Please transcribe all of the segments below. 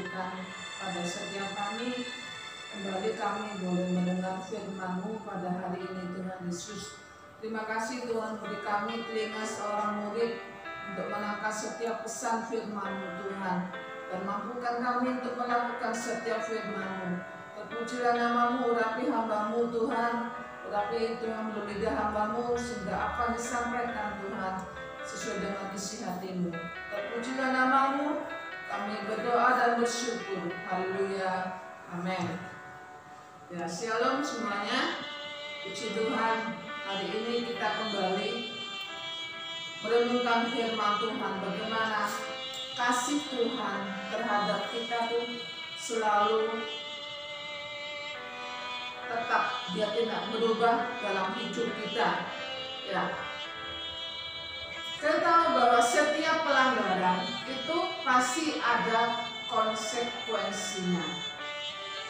berikan pada setiap kami. Kembali kami boleh mendengar firman-Mu pada hari ini Tuhan Yesus. Terima kasih Tuhan, beri kami telinga seorang murid untuk menangkap setiap pesan firman-Mu Tuhan, dan mampukan kami untuk melakukan setiap firman-Mu. Terpujilah nama-Mu, urapi hamba-Mu Tuhan, urapi Tuhan lidah hamba-Mu, sehingga apa yang disampaikan Tuhan sesuai dengan isi hati-Mu. Terpujilah nama-Mu, kami berdoa dan bersyukur. Haleluya, amin. Ya, shalom semuanya. Puji Tuhan, hari ini kita kembali merenungkan firman Tuhan, bagaimana kasih Tuhan terhadap kita tuh selalu tetap, dia tidak berubah dalam hidup kita. Ya, kita tahu bahwa setiap pelanggaran itu pasti ada konsekuensinya.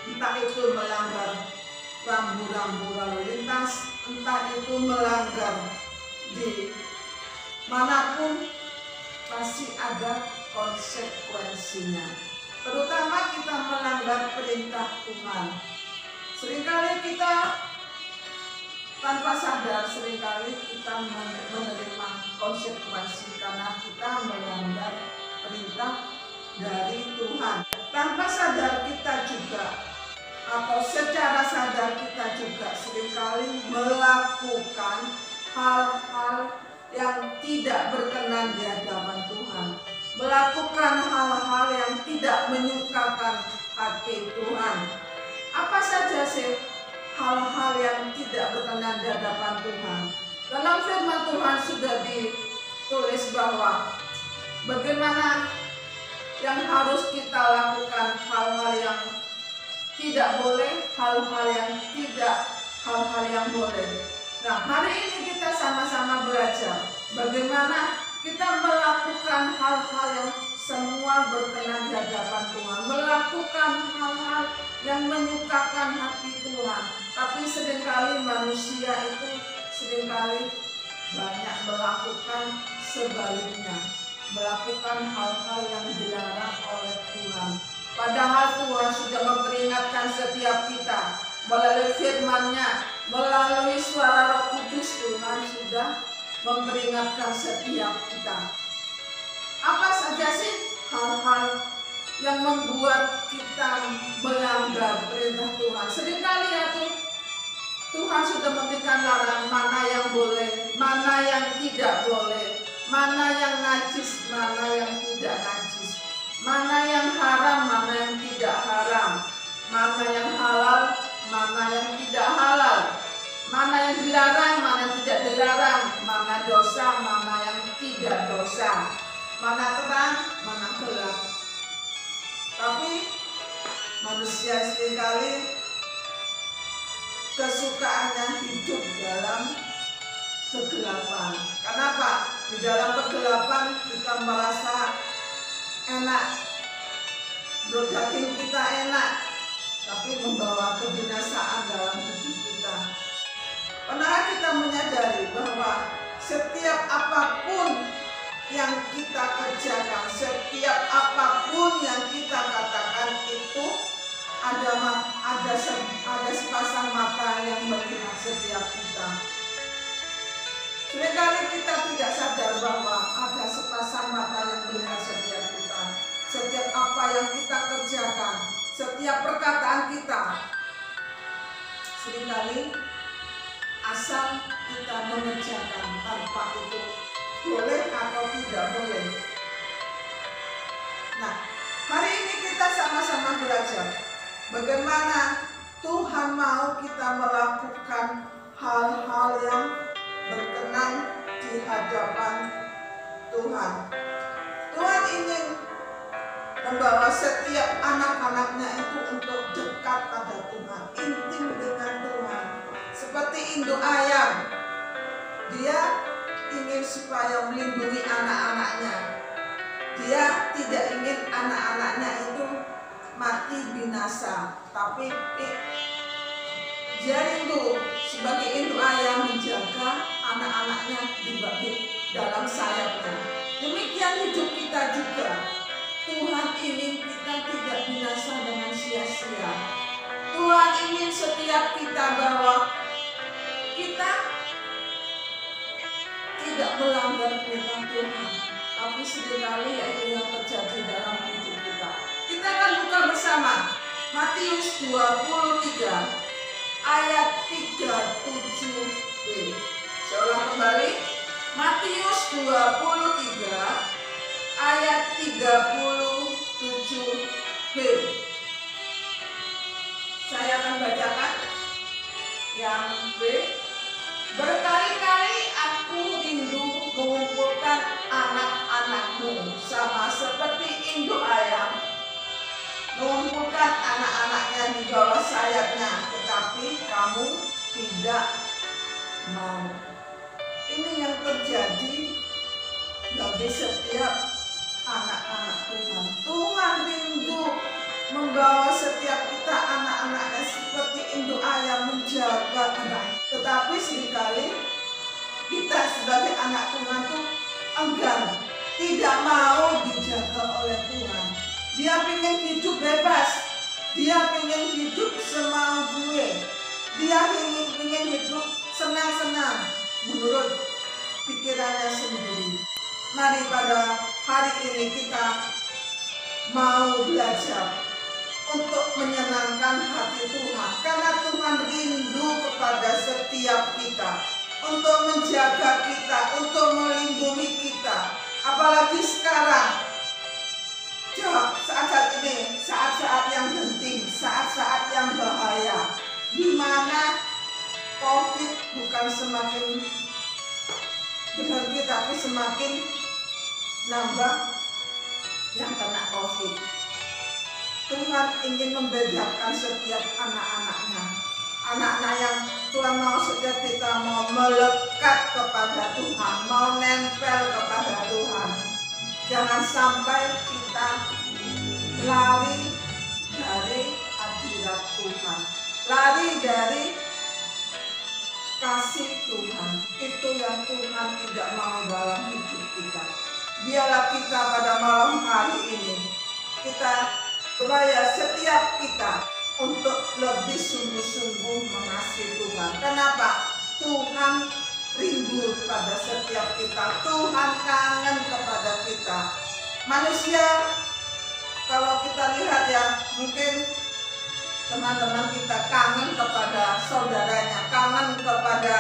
Entah itu melanggar rambu-rambu lalu lintas, entah itu melanggar di manapun, pasti ada konsekuensinya. Terutama kita melanggar perintah Tuhan. Seringkali kita tanpa sadar, seringkali kita menerima konsekuensi karena kita melanggar perintah dari Tuhan. Tanpa sadar kita juga, atau secara sadar kita juga seringkali melakukan hal-hal yang tidak berkenan di hadapan Tuhan, melakukan hal-hal yang tidak menyukakan hati Tuhan. Apa saja sih hal-hal yang tidak berkenan di hadapan Tuhan? Dalam firman Tuhan sudah ditulis bahwa bagaimana yang harus kita lakukan, hal-hal yang tidak boleh, hal-hal yang boleh. Nah, hari ini kita sama-sama belajar bagaimana kita melakukan hal-hal yang semua berkenan di hadapan Tuhan, melakukan hal-hal yang menyukakan hati Tuhan. Tapi seringkali manusia itu seringkali banyak melakukan sebaliknya, melakukan hal-hal yang dilarang oleh Tuhan. Padahal Tuhan sudah memperingatkan setiap kita melalui firman-Nya, melalui suara Roh Kudus. Tuhan sudah memperingatkan setiap kita. Apa saja sih hal-hal yang membuat kita melanggar perintah Tuhan? Seringkali ya Tuhan sudah memberikan larangan, mana yang boleh, mana yang tidak boleh, mana yang najis, mana yang tidak najis, mana yang haram, mana yang tidak haram, mana yang halal, mana yang tidak halal, mana yang dilarang, mana yang tidak dilarang, mana dosa, mana yang tidak dosa, mana terang, mana gelap. Tapi manusia seringkali kesukaannya hidup dalam kegelapan. Kenapa? Di dalam kegelapan kita merasa enak, menurut daging kita enak, tapi membawa kebinasaan dalam hidup kita. Pernah kita menyadari bahwa setiap apapun yang kita kerjakan, setiap apapun yang kita katakan itu ada sepasang mata yang melihat setiap kita. Seringkali kita tidak sadar bahwa ada sepasang mata yang melihat setiap kita. Setiap apa yang kita kerjakan, setiap perkataan kita, seringkali asal kita mengerjakan tanpa itu boleh atau tidak boleh. Nah, hari ini kita sama-sama belajar bagaimana Tuhan mau kita melakukan hal-hal yang berkenan di hadapan Tuhan. Tuhan ingin membawa setiap anak-anaknya itu untuk dekat pada Tuhan, intim dengan Tuhan. Seperti induk ayam, dia ingin supaya melindungi anak-anaknya. Dia tidak ingin anak-anaknya itu mati binasa, tapi dia rindu sebagai induk ayam menjaga anak-anaknya di dalam sayapnya. Demikian hidup kita juga. Tuhan ingin kita tidak melanggar perintah Tuhan. Tapi seringkali itu yang terjadi dalam hidup kita. Kita akan buka bersama Matius 23 ayat 37b. Saya ulang kembali, Matius 23 ayat 37b. Saya akan bacakan yang B. Berkali-kali aku rindu mengumpulkan anak-anakmu sama seperti induk ayam mengumpulkan anak-anaknya di bawah sayapnya, tetapi kamu tidak mau. Ini yang terjadi bagi setiap anak-anak Tuhan. Tuhan rindu membawa setiap kita anak-anaknya seperti induk ayam menjaga anak. Tetapi seringkali kita sebagai anak Tuhan tuh enggan, tidak mau dijaga oleh Tuhan. Dia ingin hidup bebas, dia ingin hidup semau gue, dia ingin hidup senang-senang menurut pikirannya sendiri. Mari pada hari ini kita mau belajar untuk menyenangkan hati Tuhan, karena Tuhan rindu kepada setiap kita, untuk menjaga kita, untuk melindungi kita. Apalagi sekarang, saat-saat ini, saat-saat yang penting, saat-saat yang bahaya, di mana COVID bukan semakin berhenti, tapi semakin nambah yang kena COVID. Tuhan ingin membedakan setiap anak-anaknya. Anak-anak yang Tuhan mau setiap kita mau melekat kepada Tuhan, mau nempel kepada Tuhan. Jangan sampai kita lari dari hadirat Tuhan, lari dari kasih Tuhan. Itu yang Tuhan tidak mau dalam hidup kita. Biarlah kita pada malam hari ini, kita supaya setiap kita untuk lebih sungguh-sungguh mengasihi Tuhan. Kenapa? Tuhan rindu pada setiap kita. Tuhan kangen kepada kita. Manusia, kalau kita lihat ya, mungkin teman-teman kita kangen kepada saudaranya, kangen kepada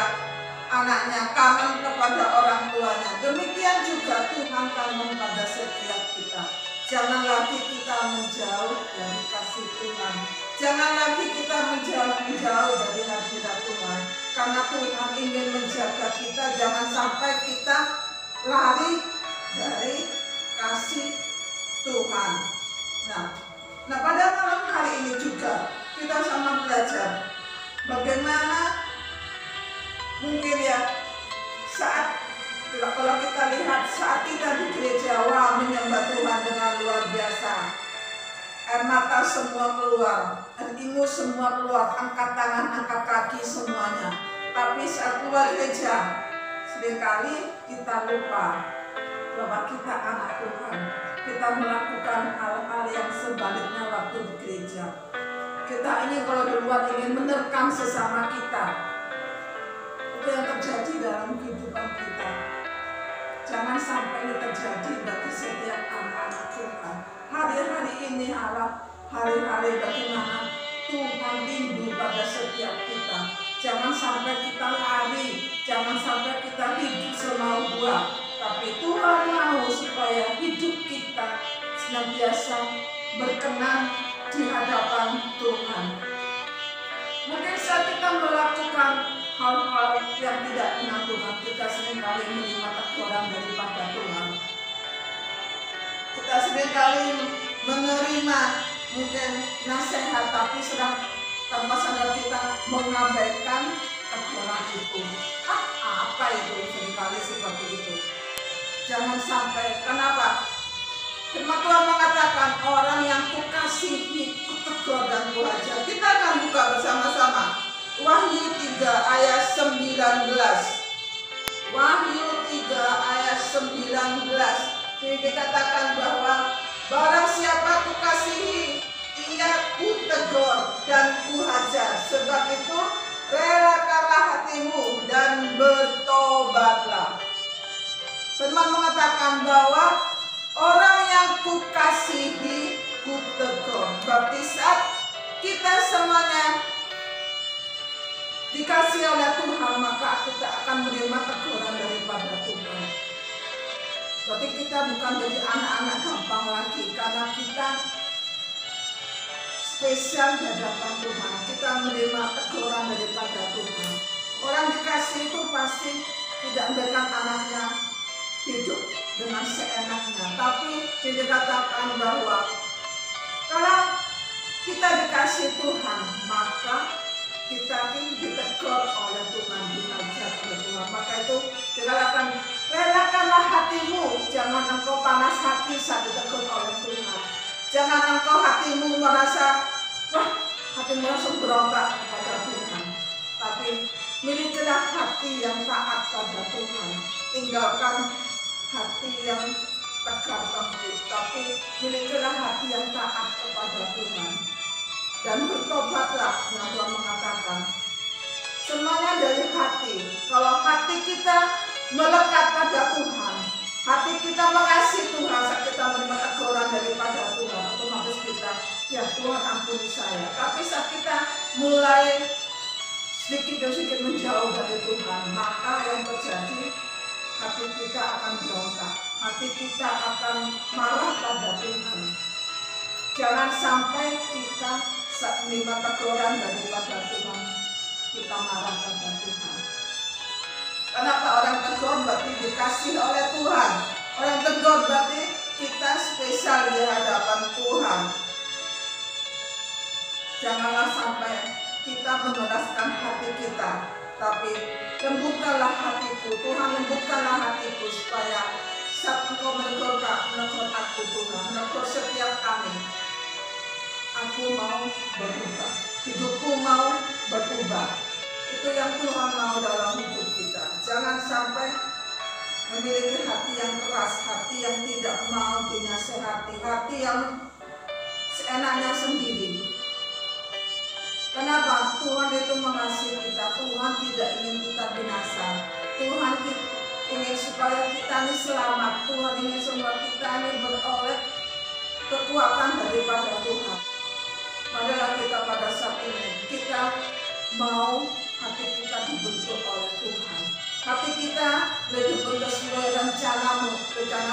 anaknya, kangen kepada orang tuanya. Demikian juga Tuhan kangen pada setiap kita. Jangan lagi kita menjauh dari kasih Tuhan. Jangan lagi kita menjauh dari hadirat Tuhan. Karena Tuhan ingin menjaga kita. Jangan sampai kita lari dari kasih Tuhan. Nah pada malam hari ini juga kita sama belajar bagaimana mungkin ya saat kalau kita lihat saat kita di gereja, wah menyembah Tuhan dengan luar biasa. Air mata semua keluar, air ingus semua keluar, angkat tangan, angkat kaki semuanya. Tapi saat keluar gereja, seringkali kita lupa bahwa kita anak Tuhan. Kita melakukan hal-hal yang sebaliknya waktu di gereja. Kita ini kalau di luar ingin menerkam sesama kita. Itu yang terjadi dalam kehidupan kita. Jangan sampai ini terjadi bagi setiap anak-anak Tuhan. Hari-hari ini adalah hari-hari bagaimana Tuhan rindu pada setiap kita. Jangan sampai kita lari, jangan sampai kita hidup semau buah. Tapi Tuhan mau supaya hidup kita senantiasa berkenan di hadapan Tuhan. Mungkin saat kita melakukan hal-hal yang tidak benar Tuhan, kita seringkali menerima teguran daripada Tuhan. Kita seringkali menerima mungkin nasihat, tapi sedang tanpa sadar kita mengabaikan teguran itu. Apa itu seringkali seperti itu? Jangan sampai. Kenapa? Firman Tuhan mengatakan orang yang kukasihi kutegur dan kuajar. Kita akan buka bersama-sama Wahyu 3 ayat 19. Wahyu 3 ayat 19. Jadi dikatakan bahwa barang siapa kukasihi, ia kutegur dan kuhajar. Sebab itu relakanlah hatimu dan bertobatlah. Tuhan mengatakan bahwa orang yang kukasihi kutegur. Berarti saat kita semuanya dikasih oleh Tuhan, maka kita akan menerima teguran daripada Tuhan. Berarti kita bukan jadi anak-anak gampang lagi, karena kita spesial di hadapan Tuhan. Kita menerima teguran daripada Tuhan. Orang dikasih itu pasti tidak memberikan anaknya hidup dengan seenaknya, tapi dikatakan bahwa kalau kita dikasih Tuhan, maka kita ini ditegur oleh Tuhan, diajar oleh Tuhan. Maka itu dikatakan, relakanlah hatimu, jangan engkau panas hati saat ditegur oleh Tuhan. Jangan engkau hatimu merasa, wah, hatimu langsung berontak kepada Tuhan. Tapi milikilah hati yang taat pada Tuhan. Tinggalkan hati yang tegar lembut, tapi milikilah hati yang taat kepada Tuhan. Dan bertobatlah, yang Tuhan mengatakan. Semuanya dari hati. Kalau hati kita melekat pada Tuhan, hati kita mengasihi Tuhan, saat kita menerima teguran daripada Tuhan, otomatis kita, ya Tuhan ampuni saya. Tapi saat kita mulai sedikit demi sedikit menjauh dari Tuhan, maka yang terjadi, hati kita akan berontak, hati kita akan marah pada Tuhan. Jangan sampai kita saat menerima teguran daripada Tuhan, kita marah pada Tuhan. Kenapa orang tegur? Berarti dikasih oleh Tuhan. Orang tegur berarti kita spesial di hadapan Tuhan. Janganlah sampai kita mengeraskan hati kita, tapi lembutkanlah hatiku, Tuhan lembutkanlah hatiku, supaya saat engkau menegur aku Tuhan, menegur setiap kami, aku mau berubah, hidupku mau berubah. Itu yang Tuhan mau dalam hidup kita. Jangan sampai memiliki hati yang keras, hati yang tidak mau dinasehati, hati yang seenaknya sendiri. Kenapa? Tuhan itu mengasihi kita. Tuhan tidak ingin kita binasa. Tuhan ingin supaya kita ini selamat. Tuhan ingin supaya kita ini beroleh kekuatan daripada Tuhan. Padahal kita pada saat ini, kita mau hati kita dibentuk oleh Tuhan. Hati kita dibentuk sesuai rencana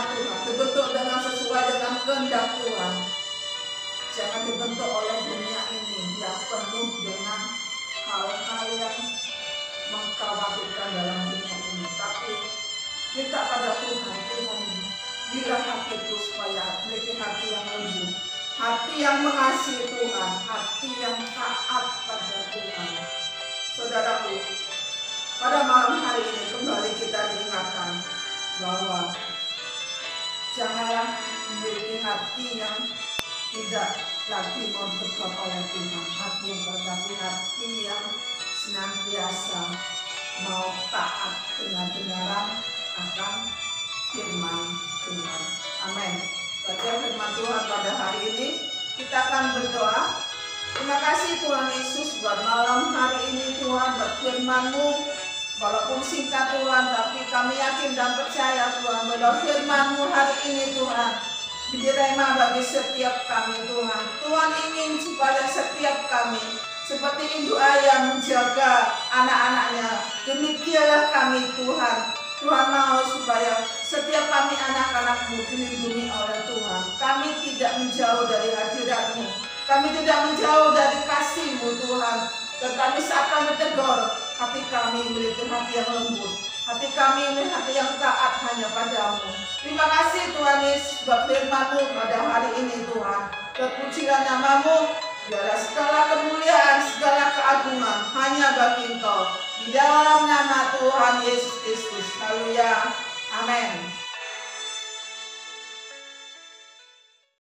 Tuhan, dibentuk dengan sesuai dengan kehendak Tuhan. Jangan dibentuk oleh dunia ini yang penuh dengan hal-hal yang mengkhawatirkan dalam dunia ini. Tapi minta pada Tuhan, Tuhan bila hatiku supaya memiliki hati yang lembut, hati yang mengasihi Tuhan, hati yang taat pada Tuhan. Saudaraku, pada malam hari ini kembali kita diingatkan bahwa janganlah memiliki hati yang tidak lagi mau ditegur oleh Tuhan, hati yang tetapi hati yang senantiasa mau taat dengan kebenaran akan firman Tuhan. Amin. Baca firman Tuhan pada hari ini, kita akan berdoa. Terima kasih Tuhan Yesus buat malam hari ini Tuhan, buat firman-Mu. Walaupun singkat Tuhan, tapi kami yakin dan percaya Tuhan bahwa firman-Mu hari ini Tuhan diterima bagi setiap kami Tuhan. Tuhan ingin supaya setiap kami seperti induk ayam menjaga anak-anaknya. Demikianlah kami Tuhan. Tuhan mau supaya setiap kami anak-anak-Mu dilindungi oleh Tuhan. Kami tidak menjauh dari hadirat-Mu. Kami tidak menjauh dari kasih-Mu Tuhan. Tetapi saat kami tegur, hati kami memiliki hati yang lembut. Hati kami memiliki hati yang taat hanya padamu. Terima kasih Tuhan Yesus buat firman-Mu pada hari ini Tuhan. Terpujilah nama-Mu, biarlah segala kemuliaan, segala keagungan hanya bagi Engkau. Di dalam nama Tuhan Yesus Kristus. Haleluya. Amin.